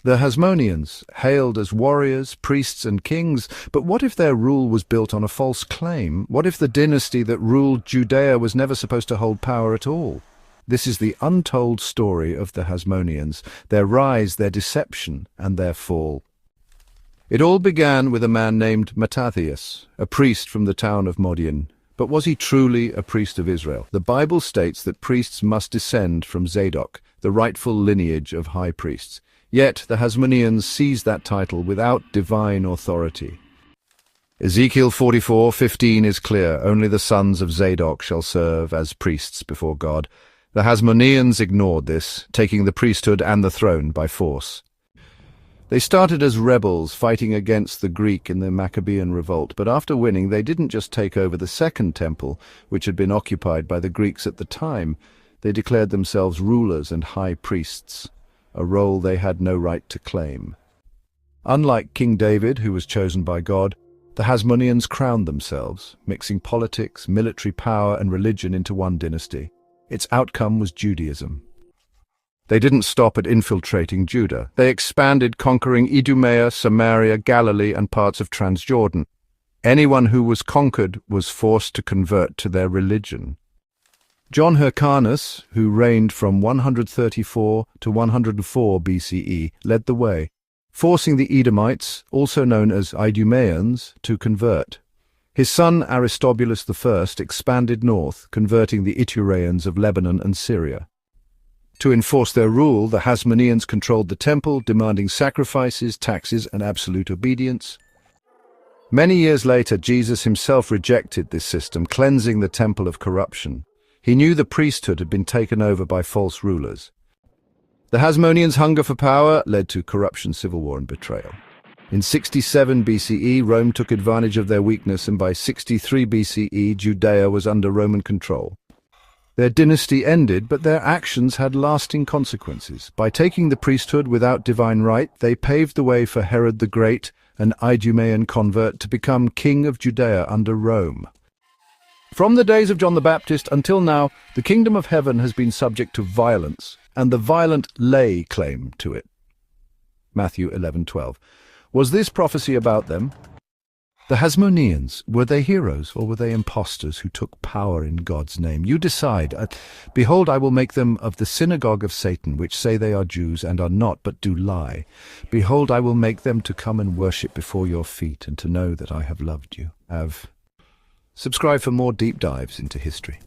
The Hasmoneans, hailed as warriors, priests and kings, but what if their rule was built on a false claim? What if the dynasty that ruled Judea was never supposed to hold power at all? This is the untold story of the Hasmoneans, their rise, their deception, and their fall. It all began with a man named Mattathias, a priest from the town of Modian. But was he truly a priest of Israel? The Bible states that priests must descend from Zadok, the rightful lineage of high priests. Yet the Hasmoneans seized that title without divine authority. Ezekiel 44:15 is clear: only the sons of Zadok shall serve as priests before God. The Hasmoneans ignored this, taking the priesthood and the throne by force. They started as rebels fighting against the Greek in the Maccabean revolt, but after winning they didn't just take over the second temple, which had been occupied by the Greeks at the time. They declared themselves rulers and high priests, a role they had no right to claim. Unlike King David, who was chosen by God, the Hasmoneans crowned themselves, mixing politics, military power and religion into one dynasty. Its outcome was Judaism. They didn't stop at infiltrating Judah. They expanded, conquering Idumea, Samaria, Galilee, and parts of Transjordan. Anyone who was conquered was forced to convert to their religion. John Hyrcanus, who reigned from 134 to 104 BCE, led the way, forcing the Edomites, also known as Idumeans, to convert. His son Aristobulus I expanded north, converting the Itureans of Lebanon and Syria. To enforce their rule, the Hasmoneans controlled the temple, demanding sacrifices, taxes, and absolute obedience. Many years later, Jesus himself rejected this system, cleansing the temple of corruption. He knew the priesthood had been taken over by false rulers. The Hasmoneans' hunger for power led to corruption, civil war, and betrayal. In 67 BCE, Rome took advantage of their weakness, and by 63 BCE, Judea was under Roman control. Their dynasty ended, but their actions had lasting consequences. By taking the priesthood without divine right, they paved the way for Herod the Great, an Idumean convert, to become king of Judea under Rome. From the days of John the Baptist until now, the kingdom of heaven has been subject to violence, and the violent lay claim to it. Matthew 11:12. Was this prophecy about them? The Hasmoneans, were they heroes or were they impostors who took power in God's name? You decide. Behold, I will make them of the synagogue of Satan, which say they are Jews and are not, but do lie. Behold, I will make them to come and worship before your feet, and to know that I have loved you. Subscribe for more deep dives into history.